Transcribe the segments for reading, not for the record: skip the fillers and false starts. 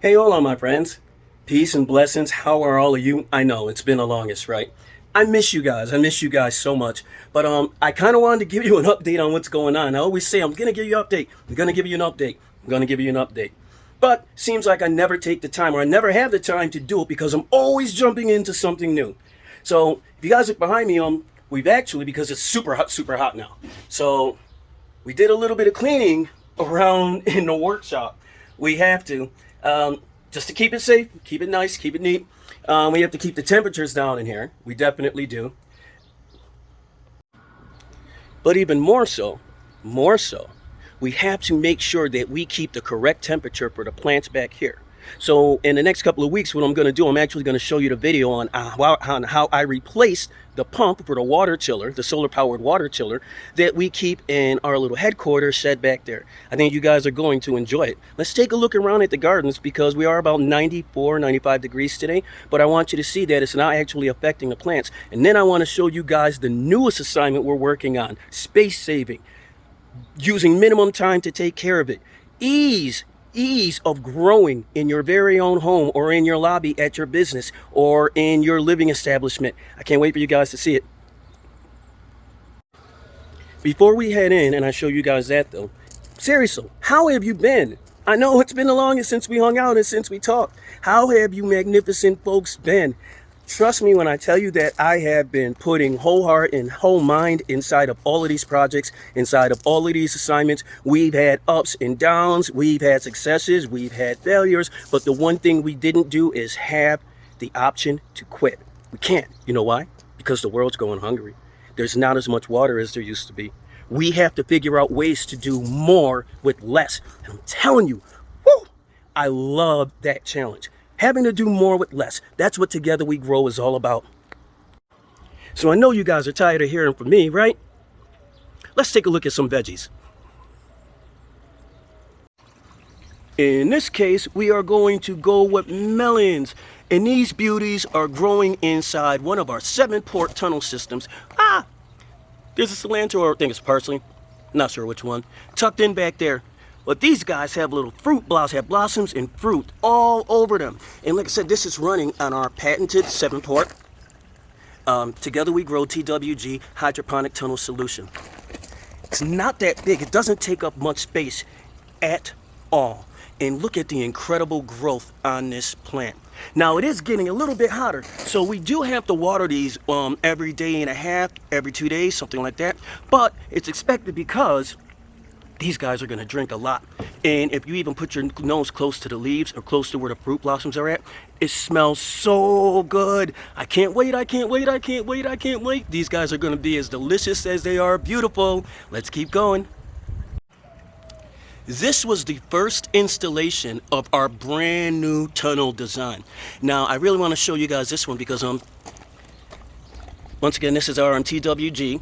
Hey, hola, my friends. Peace and blessings. How are all of you? I know it's been the longest, right? I miss you guys. I miss you guys so much. But I kind of wanted to give you an update on what's going on. I always say I'm gonna give you an update. I'm gonna give you an update. I'm gonna give you an update. But seems like I never take the time, or I never have the time to do it because I'm always jumping into something new. So if you guys look behind me, we've actually, because it's super hot now. So we did a little bit of cleaning around in the workshop. We have to, just to keep it safe, keep it nice, keep it neat. We have to keep the temperatures down in here. We definitely do. But even more so, we have to make sure that we keep the correct temperature for the plants back here. So in the next couple of weeks, what I'm going to do, I'm actually going to show you the video on how I replaced the pump for the water chiller, the solar powered water chiller that we keep in our little headquarters shed back there. I think you guys are going to enjoy it. Let's take a look around at the gardens because we are about 94, 95 degrees today, but I want you to see that it's not actually affecting the plants. And then I want to show you guys the newest assignment we're working on, space saving, using minimum time to take care of it, ease of growing in your very own home or in your lobby at your business or in your living establishment. I can't wait for you guys to see it. Before we head in and I show you guys that though, seriously, how have you been? I know it's been the longest since we hung out and since we talked. How have you magnificent folks been? Trust me when I tell you that I have been putting whole heart and whole mind inside of all of these projects, inside of all of these assignments. We've had ups and downs, we've had successes, we've had failures, but the one thing we didn't do is have the option to quit. We can't. You know why? Because the world's going hungry. There's not as much water as there used to be. We have to figure out ways to do more with less. And I'm telling you, whoo, I love that challenge. Having to do more with less. That's what Together We Grow is all about. So I know you guys are tired of hearing from me, right? Let's take a look at some veggies. In this case, we are going to go with melons. And these beauties are growing inside one of our 7-port tunnel systems. There's a cilantro, or I think it's parsley. Not sure which one. Tucked in back there. But these guys have little fruit blossoms and fruit all over them. And like I said, this is running on our patented 7-port Together We Grow TWG hydroponic tunnel solution. It's not that big. It doesn't take up much space at all. And look at the incredible growth on this plant. Now it is getting a little bit hotter, so we do have to water these every day and a half, every 2 days, something like that. But it's expected because these guys are going to drink a lot. And if you even put your nose close to the leaves or close to where the fruit blossoms are at, it smells so good. I can't wait, I can't wait, I can't wait, I can't wait. These guys are going to be as delicious as they are beautiful. Let's keep going. This was the first installation of our brand new tunnel design. Now, I really want to show you guys this one because, once again, this is our TWG,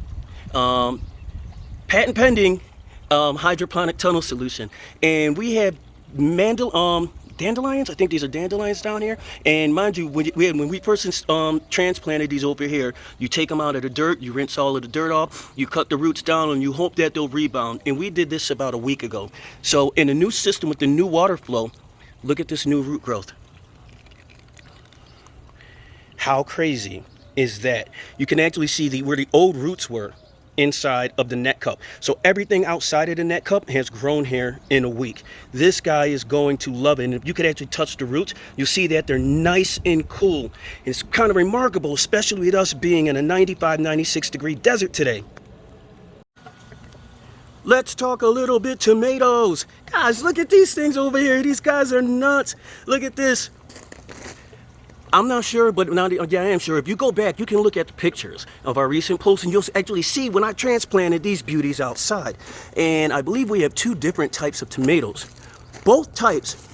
patent pending, hydroponic tunnel solution. And we have dandelions. I think these are dandelions down here. And mind you, when we first transplanted these over here, you take them out of the dirt, you rinse all of the dirt off, you cut the roots down, and you hope that they'll rebound. And we did this about a week ago. So in the new system with the new water flow, look at this new root growth. How crazy is that? You can actually see where the old roots were inside of the net cup. So everything outside of the net cup has grown here in a week. This guy is going to love it. And if you could actually touch the roots, you'll see that they're nice and cool. It's kind of remarkable, especially with us being in a 95, 96 degree desert today. Let's talk a little bit tomatoes. Guys, look at these things over here. These guys are nuts. Look at this. I'm not sure, but now, yeah, I am sure. If you go back, you can look at the pictures of our recent posts, and you'll actually see when I transplanted these beauties outside. And I believe we have 2 different types of tomatoes. Both types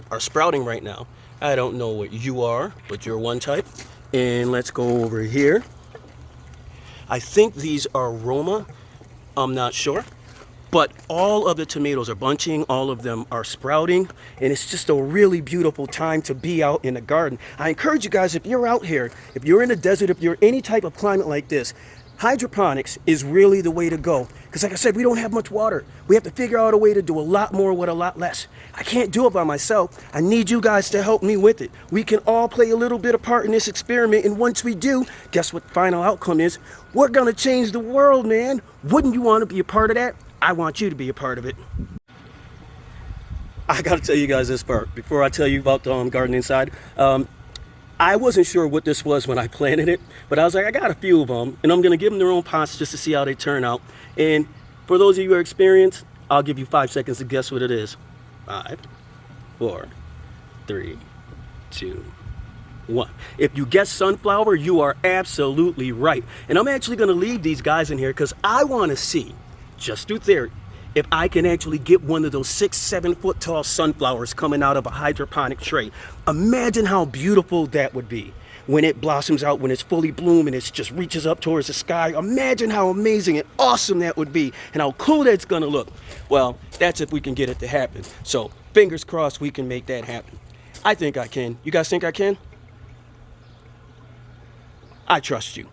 are sprouting right now. I don't know what you are, but you're one type. And let's go over here. I think these are Roma. I'm not sure. But all of the tomatoes are bunching, all of them are sprouting, and it's just a really beautiful time to be out in the garden. I encourage you guys, if you're out here, if you're in the desert, if you're any type of climate like this, hydroponics is really the way to go. Because like I said, we don't have much water. We have to figure out a way to do a lot more with a lot less. I can't do it by myself. I need you guys to help me with it. We can all play a little bit of part in this experiment, and once we do, guess what the final outcome is? We're gonna change the world, man. Wouldn't you want to be a part of that? I want you to be a part of it. I gotta tell you guys this part before I tell you about the garden inside. I wasn't sure what this was when I planted it, but I was like, I got a few of them, and I'm gonna give them their own pots just to see how they turn out. And for those of you who are experienced, I'll give you 5 seconds to guess what it is. 5, 4, 3, 2, 1. If you guess sunflower, you are absolutely right. And I'm actually gonna leave these guys in here because I wanna see, just through theory, if I can actually get one of those 6-7 foot tall sunflowers coming out of a hydroponic tray. Imagine how beautiful that would be when it blossoms out, when it's fully bloomed and it just reaches up towards the sky. Imagine how amazing and awesome that would be and how cool that's gonna look. Well, that's if we can get it to happen. So fingers crossed we can make that happen. I think I can. You guys think I can? I trust you.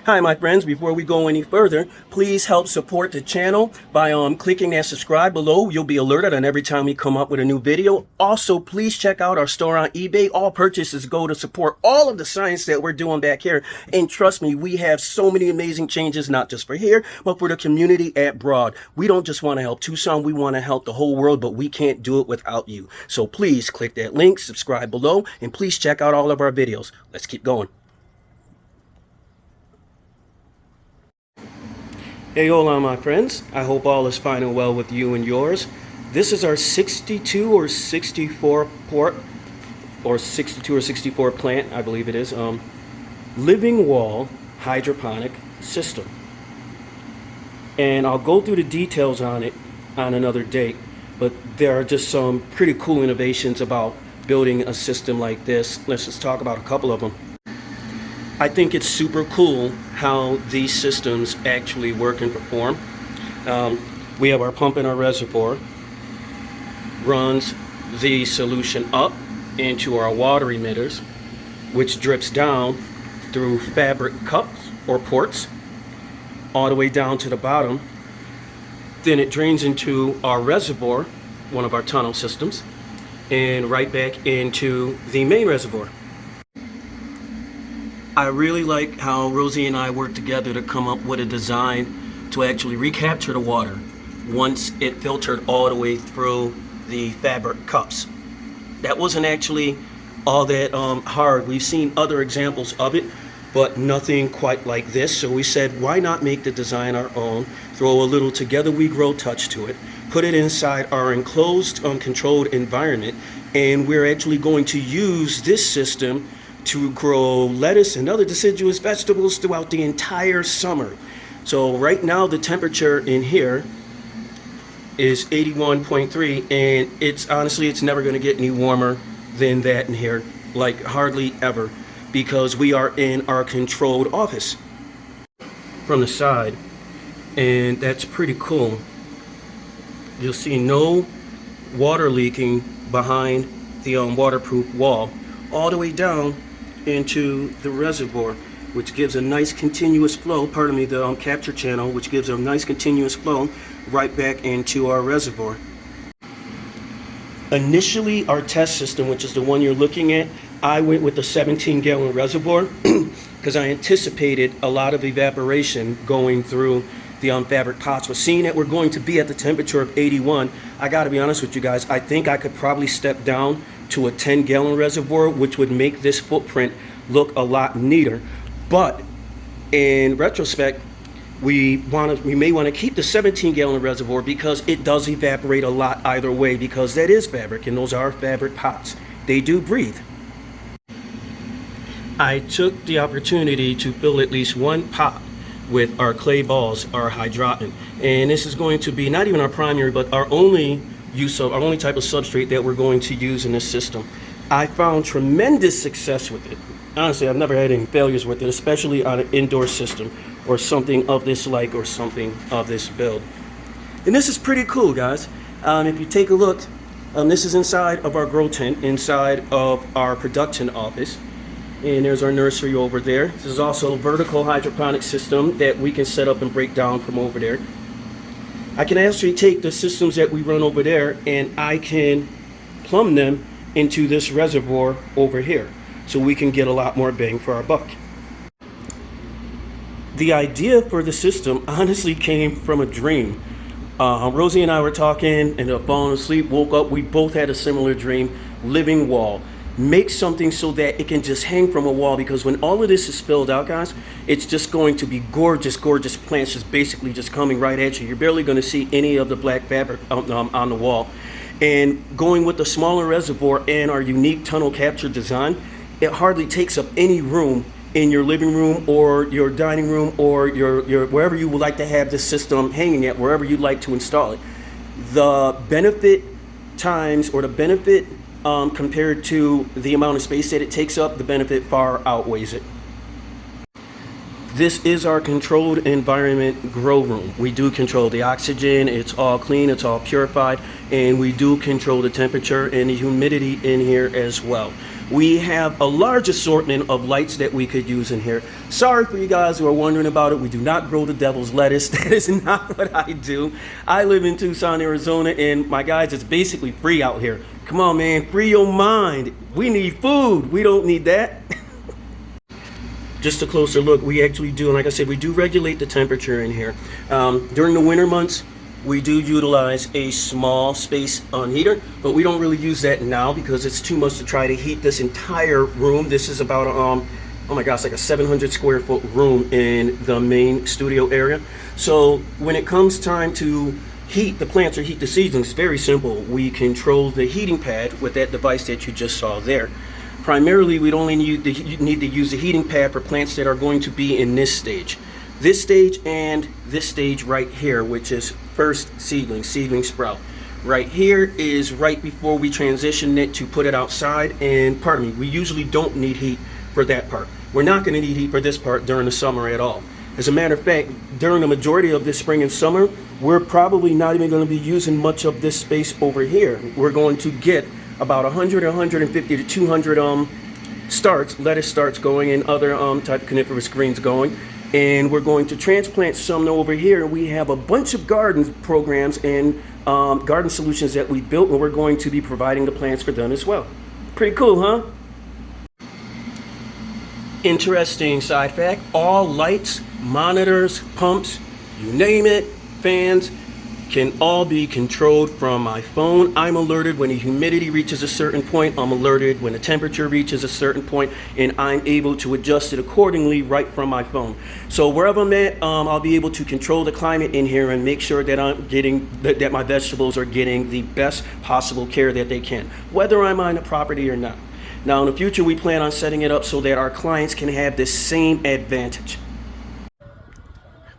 Hi my friends, before we go any further, please help support the channel by clicking that subscribe below. You'll be alerted on every time we come up with a new video. Also, please check out our store on eBay. All purchases go to support all of the science that we're doing back here. And trust me, we have so many amazing changes, not just for here, but for the community at Broad. We don't just want to help Tucson, we want to help the whole world, but we can't do it without you. So please click that link, subscribe below, and please check out all of our videos. Let's keep going. Hey, hola my friends. I hope all is fine and well with you and yours. This is our 62 or 64 port, or 62 or 64 plant, I believe it is, living wall hydroponic system. And I'll go through the details on it on another date, but there are just some pretty cool innovations about building a system like this. Let's just talk about a couple of them. I think it's super cool how these systems actually work and perform. We have our pump in our reservoir, runs the solution up into our water emitters, which drips down through fabric cups or ports, all the way down to the bottom. Then it drains into our reservoir, one of our tunnel systems, and right back into the main reservoir. I really like how Rosie and I worked together to come up with a design to actually recapture the water once it filtered all the way through the fabric cups. That wasn't actually all that hard. We've seen other examples of it, but nothing quite like this. So we said, why not make the design our own, throw a little Together We Grow touch to it, put it inside our enclosed, controlled environment, and we're actually going to use this system to grow lettuce and other deciduous vegetables throughout the entire summer. So right now the temperature in here is 81.3, and it's never going to get any warmer than that in here, like hardly ever, because we are in our controlled office from the side, and that's pretty cool. You'll see no water leaking behind the waterproof wall all the way down into the reservoir, which gives a nice continuous flow, the capture channel, which gives a nice continuous flow right back into our reservoir. Initially, our test system, which is the one you're looking at, I went with the 17-gallon reservoir because I anticipated a lot of evaporation going through the fabric pots. But seeing that we're going to be at the temperature of 81, I got to be honest with you guys, I think I could probably step down to a 10-gallon reservoir, which would make this footprint look a lot neater. But in retrospect, we may want to keep the 17-gallon reservoir because it does evaporate a lot either way, because that is fabric and those are fabric pots. They do breathe. I took the opportunity to fill at least one pot with our clay balls, our hydroton, and this is going to be not even our primary, but our only type of substrate that we're going to use in this system. I found tremendous success with it. Honestly, I've never had any failures with it, especially on an indoor system or something of this like or something of this build. And this is pretty cool, guys. If you take a look, this is inside of our grow tent, inside of our production office. And there's our nursery over there. This is also a vertical hydroponic system that we can set up and break down from over there. I can actually take the systems that we run over there and I can plumb them into this reservoir over here, so we can get a lot more bang for our buck. The idea for the system honestly came from a dream. Rosie and I were talking, ended up falling asleep, woke up, we both had a similar dream. Living wall. Make something so that it can just hang from a wall, because when all of this is filled out, guys, it's just going to be gorgeous, gorgeous plants just basically just coming right at you. You're barely going to see any of the black fabric on the wall. And going with the smaller reservoir and our unique tunnel capture design, it hardly takes up any room in your living room or your dining room or your wherever you would like to have this system hanging at, wherever you'd like to install it. The benefit times, or the benefit compared to the amount of space that it takes up, the benefit far outweighs it. This is our controlled environment grow room. We do control the oxygen, it's all clean, it's all purified, and we do control the temperature and the humidity in here as well. We have a large assortment of lights that we could use in here. Sorry for you guys who are wondering about it, we do not grow the devil's lettuce. That is not what I do. I live in Tucson, Arizona, and my guys, it's basically free out here. Come on, man, free your mind. We need food, we don't need that. Just a closer look, we actually do, and like I said, we do regulate the temperature in here. During the winter months, we do utilize a small space heater, but we don't really use that now because it's too much to try to heat this entire room. This is about oh my gosh, like a 700 square foot room in the main studio area. So when it comes time to heat the plants or heat the seedlings, it's very simple. We control the heating pad with that device that you just saw there. Primarily, we'd only need to use the heating pad for plants that are going to be in this stage and this stage right here, which is first seedling sprout. Right here is right before we transition it to put it outside, and pardon me, we usually don't need heat for that part. We're not going to need heat for this part during the summer at all. As a matter of fact, during the majority of this spring and summer, we're probably not even going to be using much of this space over here. We're going to get about 100, 150 to 200 lettuce starts going, and other type of coniferous greens going. And we're going to transplant some over here. We have a bunch of garden programs and garden solutions that we built, and we're going to be providing the plants for them as well. Pretty cool, huh? Interesting side fact, all lights, monitors, pumps, you name it, fans, can all be controlled from my phone. I'm alerted when the humidity reaches a certain point. I'm alerted when the temperature reaches a certain point, and I'm able to adjust it accordingly right from my phone. So wherever I'm at, I'll be able to control the climate in here and make sure that I'm getting that my vegetables are getting the best possible care that they can, whether I'm on the property or not. Now in the future, we plan on setting it up so that our clients can have the same advantage.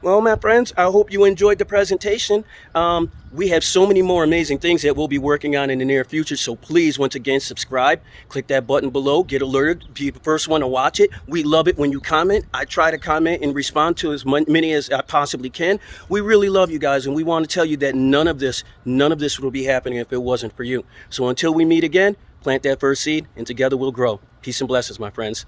Well, my friends, I hope you enjoyed the presentation. We have so many more amazing things that we'll be working on in the near future, so please, once again, subscribe. Click that button below, get alerted, be the first one to watch it. We love it when you comment. I try to comment and respond to as many as I possibly can. We really love you guys, and we want to tell you that none of this will be happening if it wasn't for you. So until we meet again, plant that first seed, and together we'll grow. Peace and blessings, my friends.